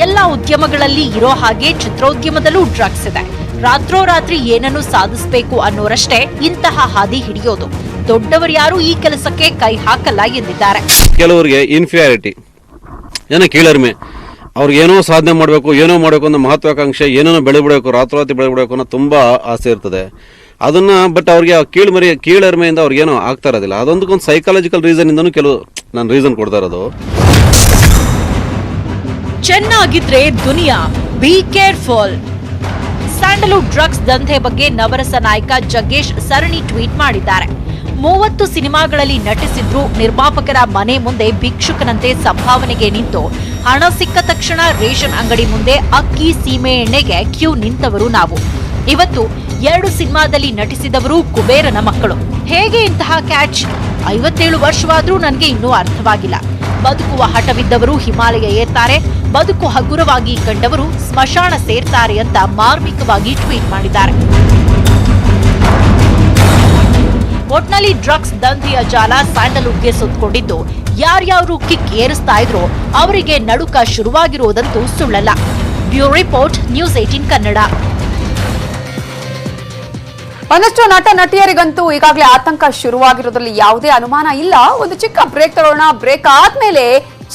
ಎಲ್ಲ ಉದ್ಯಮಗಳಲ್ಲಿ ಇರೋ ಹಾಗೆ ಚಿತ್ರೋದ್ಯಮದಲ್ಲೂ ಡ್ರಗ್ಸ್ ಇದೆ. ರಾತ್ರೋರಾತ್ರಿ ಏನನ್ನು ಸಾಧಿಸಬೇಕು ಅನ್ನೋರಷ್ಟೇ ಇಂತಹ ಹಾದಿ ಹಿಡಿಯೋದು. ದೊಡ್ಡವರು ಯಾರು ಈ ಕೆಲಸಕ್ಕೆ ಕೈ ಹಾಕಲ್ಲ ಎಂದಿದ್ದಾರೆ. ಕೆಲವರಿಗೆ ಇನ್ಫಿಯಾರಿಟಿ, ಏನೋ ಕೀಳರಿಮೆ, ಅವ್ರಿಗೆ ಏನೋ ಸಾಧನೆ ಮಾಡಬೇಕು, ಏನೋ ಮಾಡಬೇಕು ಅನ್ನೋ ಮಹತ್ವಾಕಾಂಕ್ಷೆ, ಏನೇನೋ ಬೆಳೆಬಿಡಬೇಕು, ರಾತ್ರೋರಾತ್ರಿ ಬೆಳೆಬಿಡಬೇಕು ಅನ್ನೋ ತುಂಬ ಆಸೆ ಇರ್ತದೆ. ಅದನ್ನ ಬಟ್ ಅವ್ರಿಗೆ ಕೀಳರಿಮೆಯಿಂದ ಅವ್ರಿಗೇನೋ ಆಗ್ತಾ ಇರೋದಿಲ್ಲ. ಅದೊಂದಕ್ಕೊಂದು ಸೈಕಾಲಜಿಕಲ್ ರೀಸನ್ ಇಂದನೂ ಕೆಲವು ನಾನು ರೀಸನ್ ಕೊಡ್ತಾ ಇರೋದು. ಚೆನ್ನಾಗಿದ್ರೆ ದುನಿಯಾ, ಬಿ ಕೇರ್ಫುಲ್. ಸ್ಯಾಂಡಲ್ವುಡ್ ಡ್ರಗ್ಸ್ ದಂಧೆ ಬಗ್ಗೆ ನವರಸ ನಾಯಕ ಜಗ್ಗೇಶ್ ಸರಣಿ ಟ್ವೀಟ್ ಮಾಡಿದ್ದಾರೆ. 30 ಸಿನಿಮಾಗಳಲ್ಲಿ ನಟಿಸಿದ್ರು ನಿರ್ಮಾಪಕರ ಮನೆ ಮುಂದೆ ಭಿಕ್ಷುಕನಂತೆ ಸಂಭಾವನೆಗೆ ನಿಂತು ಹಣ ಸಿಕ್ಕ ತಕ್ಷಣ ರೇಷನ್ ಅಂಗಡಿ ಮುಂದೆ ಅಕ್ಕಿ, ಸೀಮೆ ಎಣ್ಣೆಗೆ ಕ್ಯೂ ನಿಂತವರು ನಾವು. ಇವತ್ತು 2 ಸಿನಿಮಾದಲ್ಲಿ ನಟಿಸಿದವರು ಕುಬೇರನ ಮಕ್ಕಳು. ಹೇಗೆ ಇಂತಹ ಕ್ಯಾಚ್? 57 ವರ್ಷವಾದ್ರೂ ನನಗೆ ಇನ್ನೂ ಅರ್ಥವಾಗಿಲ್ಲ. ಬದುಕುವ ಹಠವಿದ್ದವರು ಹಿಮಾಲಯ ಏರ್ತಾರೆ, ಬದುಕು ಹಗುರವಾಗಿ ಕಂಡವರು ಸ್ಮಶಾನ ಸೇರ್ತಾರೆ ಅಂತ ಮಾರ್ಮಿಕವಾಗಿ ಟ್ವೀಟ್ ಮಾಡಿದ್ದಾರೆ. ಒಟ್ನಲ್ಲಿ ಡ್ರಗ್ಸ್ ದಂಧೆಯ ಜಾಲ ಸ್ಯಾಂಡಲ್ವುಡ್ಗೆ ಸುತ್ತಕೊಂಡಿದ್ದು, ಯಾರ್ಯಾರು ಕಿಕ್ ಏರಿಸ್ತಾ ಇದ್ರೋ ಅವರಿಗೆ ನಡುಕ ಶುರುವಾಗಿರುವುದಂತೂ ಸುಳ್ಳಲ್ಲ. Bureau report, news 18 Kannada. ಒಂದಷ್ಟು ನಟ ನಟಿಯರಿಗಂತೂ ಈಗಾಗಲೇ ಆತಂಕ ಶುರುವಾಗಿರೋದ್ರಲ್ಲಿ ಯಾವುದೇ ಅನುಮಾನ ಇಲ್ಲ. ಒಂದು ಚಿಕ್ಕ ಬ್ರೇಕ್ ತಗೊಳ್ಳೋಣ. ಬ್ರೇಕ್ ಆದ್ಮೇಲೆ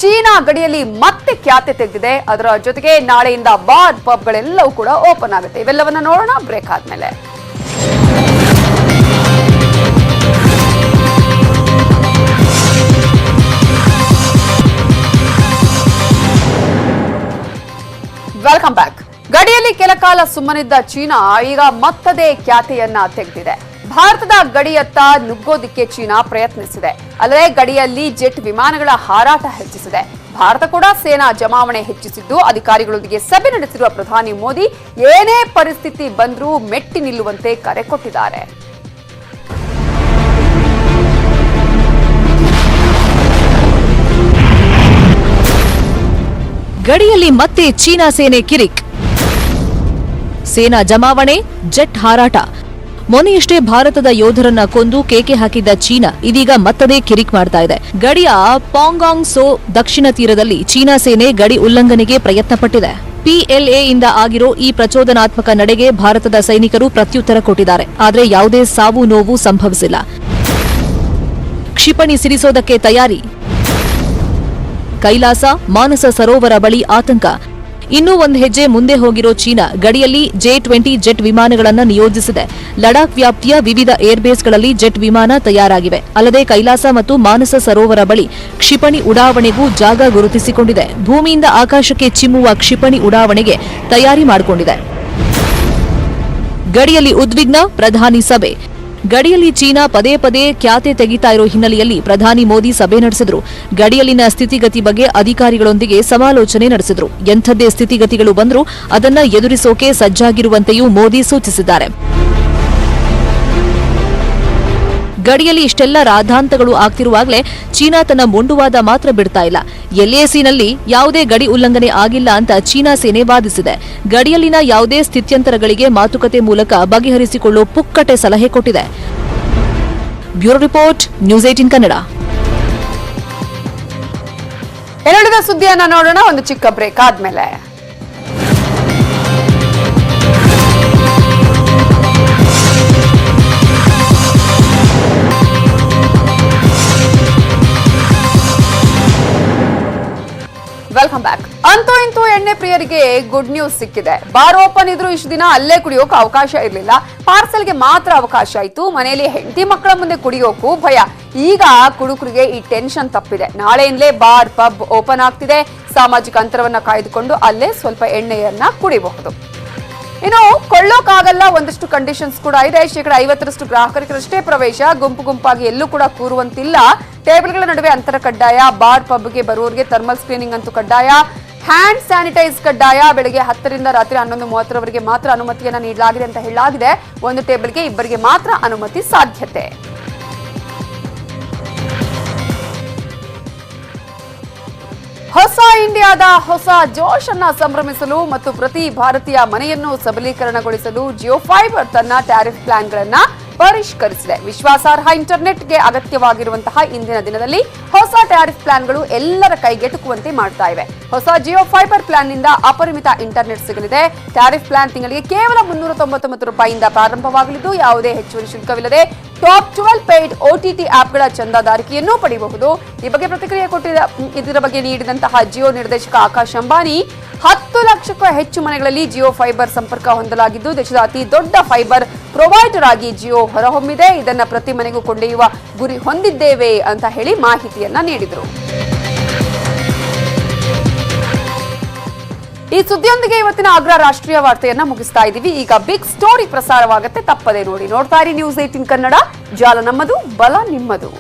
ಚೀನಾ ಗಡಿಯಲ್ಲಿ ಮತ್ತೆ ಖ್ಯಾತೆ ತೆಗೆದಿದೆ. ಅದರ ಜೊತೆಗೆ ನಾಳೆಯಿಂದ ಬಾರ್ ಪಬ್ಗಳೆಲ್ಲವೂ ಕೂಡ ಓಪನ್ ಆಗುತ್ತೆ. ಇವೆಲ್ಲವನ್ನ ನೋಡೋಣ ಬ್ರೇಕ್ ಆದ್ಮೇಲೆ. Welcome back. ಗಡಿಯಲ್ಲಿ ಕೆಲ ಕಾಲ ಸುಮ್ಮನಿದ್ದ ಚೀನಾ ಈಗ ಮತ್ತದೇ ಖ್ಯಾತೆಯನ್ನ ತೆಗೆದಿದೆ. ಭಾರತದ ಗಡಿಯತ್ತ ನುಗ್ಗೋದಿಕ್ಕೆ ಚೀನಾ ಪ್ರಯತ್ನಿಸಿದೆ. ಅಲ್ಲದೆ ಗಡಿಯಲ್ಲಿ ಜೆಟ್ ವಿಮಾನಗಳ ಹಾರಾಟ ಹೆಚ್ಚಿಸಿದೆ. ಭಾರತ ಕೂಡ ಸೇನಾ ಜಮಾವಣೆ ಹೆಚ್ಚಿಸಿದ್ದು, ಅಧಿಕಾರಿಗಳೊಂದಿಗೆ ಸಭೆ ನಡೆಸಿರುವ ಪ್ರಧಾನಿ ಮೋದಿ ಏನೇ ಪರಿಸ್ಥಿತಿ ಬಂದರೂ ಮೆಟ್ಟಿ ನಿಲ್ಲುವಂತೆ ಕರೆ ಕೊಟ್ಟಿದ್ದಾರೆ. ಗಡಿಯಲ್ಲಿ ಮತ್ತೆ ಚೀನಾ ಸೇನೆ ಕಿರಿಕ್. ಸೇನಾ ಜಮಾವಣೆ, ಜೆಟ್ ಹಾರಾಟ. ಮೊನ್ನೆಯಷ್ಟೇ ಭಾರತದ ಯೋಧರನ್ನ ಕೊಂದು ಕೇಕೆ ಹಾಕಿದ್ದ ಚೀನಾ ಇದೀಗ ಮತ್ತದೇ ಕಿರಿಕ್ ಮಾಡ್ತಾ ಇದೆ. ಗಡಿಯ ಪಾಂಗಾಂಗ್ ಸೋ ದಕ್ಷಿಣ ತೀರದಲ್ಲಿ ಚೀನಾ ಸೇನೆ ಗಡಿ ಉಲ್ಲಂಘನೆಗೆ ಪ್ರಯತ್ನಪಟ್ಟಿದೆ. PLA ಇಂದ ಆಗಿರೋ ಈ ಪ್ರಚೋದನಾತ್ಮಕ ನಡೆಗೆ ಭಾರತದ ಸೈನಿಕರು ಪ್ರತ್ಯುತ್ತರ ಕೊಟ್ಟಿದ್ದಾರೆ. ಆದರೆ ಯಾವುದೇ ಸಾವು ನೋವು ಸಂಭವಿಸಿಲ್ಲ. ಕ್ಷಿಪಣಿ ಸಿಡಿಸೋದಕ್ಕೆ ತಯಾರಿ. ಕೈಲಾಸ, ಮಾನಸ ಸರೋವರ ಬಳಿ ಆತಂಕ. ಇನ್ನೂ ಒಂದು ಹೆಜ್ಜೆ ಮುಂದೆ ಹೋಗಿರೋ ಚೀನಾ ಗಡಿಯಲ್ಲಿ J-20 ಜೆಟ್ ವಿಮಾನಗಳನ್ನು ನಿಯೋಜಿಸಿದೆ. ಲಡಾಖ್ ವ್ಯಾಪ್ತಿಯ ವಿವಿಧ ಏರ್ಬೇಸ್ಗಳಲ್ಲಿ ಜೆಟ್ ವಿಮಾನ ತಯಾರಾಗಿವೆ. ಅಲ್ಲದೆ ಕೈಲಾಸ ಮತ್ತು ಮಾನಸ ಸರೋವರ ಬಳಿ ಕ್ಷಿಪಣಿ ಉಡಾವಣೆಗೂ ಜಾಗ ಗುರುತಿಸಿಕೊಂಡಿದೆ. ಭೂಮಿಯಿಂದ ಆಕಾಶಕ್ಕೆ ಚಿಮ್ಮುವ ಕ್ಷಿಪಣಿ ಉಡಾವಣೆಗೆ ತಯಾರಿ ಮಾಡಿಕೊಂಡಿದೆ. ಗಡಿಯಲ್ಲಿ ಉದ್ವಿಗ್ನ, ಪ್ರಧಾನಿ ಸಭೆ. ಗಡಿಯಲ್ಲಿ ಚೀನಾ ಪದೇ ಪದೇ ಖ್ಯಾತೆ ತೆಗಿತಾ ಇರೋ ಹಿನ್ನೆಲೆಯಲ್ಲಿ ಪ್ರಧಾನಿ ಮೋದಿ ಸಭೆ ನಡೆಸಿದ್ರು. ಗಡಿಯಲ್ಲಿನ ಸ್ಥಿತಿಗತಿ ಬಗ್ಗೆ ಅಧಿಕಾರಿಗಳೊಂದಿಗೆ ಸಮಾಲೋಚನೆ ನಡೆಸಿದ್ರು. ಎಂಥದ್ದೇ ಸ್ಥಿತಿಗತಿಗಳು ಬಂದರೂ ಅದನ್ನ ಎದುರಿಸೋಕೆ ಸಜ್ಜಾಗಿರುವಂತೆಯೂ ಮೋದಿ ಸೂಚಿಸಿದ್ದಾರೆ. ಗಡಿಯಲ್ಲಿ ಇಷ್ಟೆಲ್ಲ ರಾಧಾಂತಗಳು ಆಗ್ತಿರುವಾಗಲೇ ಚೀನಾ ತನ್ನ ಮೊಂಡುವಾದ ಮಾತ್ರ ಬಿಡ್ತಾ ಇಲ್ಲ. LACನಲ್ಲಿ ಯಾವುದೇ ಗಡಿ ಉಲ್ಲಂಘನೆ ಆಗಿಲ್ಲ ಅಂತ ಚೀನಾ ಸೇನೆ ವಾದಿಸಿದೆ. ಗಡಿಯಲ್ಲಿನ ಯಾವುದೇ ಸ್ಥಿತ್ಯಂತರಗಳಿಗೆ ಮಾತುಕತೆ ಮೂಲಕ ಬಗೆಹರಿಸಿಕೊಳ್ಳೋ ಪುಕ್ಕಟೆ ಸಲಹೆ ಕೊಟ್ಟಿದೆ. Bureau report, news 18 Kannada. ಇನ್ನುಳಿದ ಸುದ್ದಿಯನ್ನ ನೋಡೋಣ ಒಂದು ಚಿಕ್ಕ ಬ್ರೇಕ್ ಆದ್ಮೇಲೆ. Welcome back. ಅಂತೂ ಇಂತೂ ಎಣ್ಣೆ ಪ್ರಿಯರಿಗೆ ಗುಡ್ ನ್ಯೂಸ್ ಸಿಕ್ಕಿದೆ. ಬಾರ್ ಓಪನ್ ಇದ್ರೂ ಇಷ್ಟು ದಿನ ಅಲ್ಲೇ ಕುಡಿಯೋಕೆ ಅವಕಾಶ ಇರಲಿಲ್ಲ. ಪಾರ್ಸಲ್ಗೆ ಮಾತ್ರ ಅವಕಾಶ ಆಯ್ತು. ಮನೆಯಲ್ಲಿ ಹೆಂಡತಿ ಮಕ್ಕಳ ಮುಂದೆ ಕುಡಿಯೋಕು ಭಯ. ಈಗ ಕುಡುಕರಿಗೆ ಈ ಟೆನ್ಷನ್ ತಪ್ಪಿದೆ. ನಾಳೆಯಿಂದಲೇ ಬಾರ್ ಪಬ್ ಓಪನ್ ಆಗ್ತಿದೆ. ಸಾಮಾಜಿಕ ಅಂತರವನ್ನ ಕಾಯ್ದುಕೊಂಡು ಅಲ್ಲೇ ಸ್ವಲ್ಪ ಎಣ್ಣೆಯನ್ನ ಕುಡಿಬಹುದು. ಇನ್ನು ಕೊಳ್ಳೋಕಾಗಲ್ಲ, ಒಂದಷ್ಟು ಕಂಡೀಷನ್ಸ್ ಕೂಡ ಇದೆ. 50% ಗ್ರಾಹಕರಿಗಷ್ಟೇ ಪ್ರವೇಶ. ಗುಂಪು ಗುಂಪಾಗಿ ಎಲ್ಲೂ ಕೂಡ ಕೂರುವಂತಿಲ್ಲ. ಟೇಬಲ್ಗಳ ನಡುವೆ ಅಂತರ ಕಡ್ಡಾಯ. ಬಾರ್ ಪಬ್ಗೆ ಬರುವವರಿಗೆ ಥರ್ಮಲ್ ಸ್ಕ್ರೀನಿಂಗ್ ಅಂತೂ ಕಡ್ಡಾಯ. ಹ್ಯಾಂಡ್ ಸ್ಯಾನಿಟೈಸ್ ಕಡ್ಡಾಯ. ಬೆಳಗ್ಗೆ 10ರಿಂದ ರಾತ್ರಿ 11:30ರವರೆಗೆ ಮಾತ್ರ ಅನುಮತಿಯನ್ನ ನೀಡಲಾಗಿದೆ ಅಂತ ಹೇಳಲಾಗಿದೆ. ಒಂದು ಟೇಬಲ್ಗೆ ಇಬ್ಬರಿಗೆ ಮಾತ್ರ ಅನುಮತಿ ಸಾಧ್ಯತೆ. ಹೊಸ ಇಂಡಿಯಾದ ಹೊಸ ಜೋಶ್ ಅನ್ನ ಸಂಭ್ರಮಿಸಲು ಮತ್ತು ಪ್ರತಿ ಭಾರತೀಯ ಮನೆಯನ್ನು ಸಬಲೀಕರಣಗೊಳಿಸಲು ಜಿಯೋ ಫೈಬರ್ ತನ್ನ ಟ್ಯಾರಿಫ್ ಪ್ಲಾನ್ಗಳನ್ನ ಪರಿಷ್ಕರಿಸಿದೆ. ವಿಶ್ವಾಸಾರ್ಹ ಇಂಟರ್ನೆಟ್ಗೆ ಅಗತ್ಯವಾಗಿರುವಂತಹ ಇಂದಿನ ದಿನದಲ್ಲಿ ಹೊಸ ಟ್ಯಾರಿಫ್ ಪ್ಲಾನ್ಗಳು ಎಲ್ಲರ ಕೈಗೆಟುಕುವಂತೆ ಮಾಡ್ತಾ ಇವೆ. ಹೊಸ ಜಿಯೋ ಫೈಬರ್ ಪ್ಲಾನ್ನಿಂದ ಅಪರಿಮಿತ ಇಂಟರ್ನೆಟ್ ಸಿಗಲಿದೆ. ಟ್ಯಾರಿಫ್ ಪ್ಲಾನ್ ತಿಂಗಳಿಗೆ ಕೇವಲ 399 ರೂಪಾಯಿಯಿಂದ ಪ್ರಾರಂಭವಾಗಲಿದ್ದು ಯಾವುದೇ ಹೆಚ್ಚುವರಿ ಶುಲ್ಕವಿಲ್ಲದೆ ಟಾಪ್ 12 ಪೇಯ್ಡ್ OTT ಆಪ್ಗಳ ಚಂದಾದಾರಿಕೆಯನ್ನು ಪಡೆಯಬಹುದು. ಈ ಬಗ್ಗೆ ಪ್ರತಿಕ್ರಿಯೆ ಕೊಟ್ಟಿದ್ದ ಇದರ ಬಗ್ಗೆ ನೀಡಿದಂತಹ ಜಿಯೋ ನಿರ್ದೇಶಕ ಆಕಾಶ್ ಅಂಬಾನಿ 10 ಲಕ್ಷಕ್ಕೂ ಹೆಚ್ಚು ಮನೆಗಳಲ್ಲಿ ಜಿಯೋ ಫೈಬರ್ ಸಂಪರ್ಕ ಹೊಂದಲಾಗಿದ್ದು ದೇಶದ ಅತಿ ದೊಡ್ಡ ಫೈಬರ್ ಪ್ರೊವೈಡರ್ ಆಗಿ ಜಿಯೋ ಹೊರಹೊಮ್ಮಿದೆ. ಇದನ್ನ ಪ್ರತಿ ಮನೆಗೂ ಕೊಂಡೊಯ್ಯುವ ಗುರಿ ಹೊಂದಿದ್ದೇವೆ ಅಂತ ಹೇಳಿ ಮಾಹಿತಿಯನ್ನ ನೀಡಿದರು. ಈ ಸುದ್ದಿಯೊಂದಿಗೆ ಇವತ್ತಿನ ಅಗ್ರ ರಾಷ್ಟ್ರೀಯ ವಾರ್ತೆಯನ್ನ ಮುಗಿಸ್ತಾ ಇದ್ದೀವಿ. ಈಗ ಬಿಗ್ ಸ್ಟೋರಿ ಪ್ರಸಾರವಾಗುತ್ತೆ, ತಪ್ಪದೆ ನೋಡಿ. ನೋಡ್ತಾ ಇರಿ ನ್ಯೂಸ್ 18 ಕನ್ನಡ. ಜಾಲ ನಮ್ಮದು, ಬಲ ನಿಮ್ಮದು.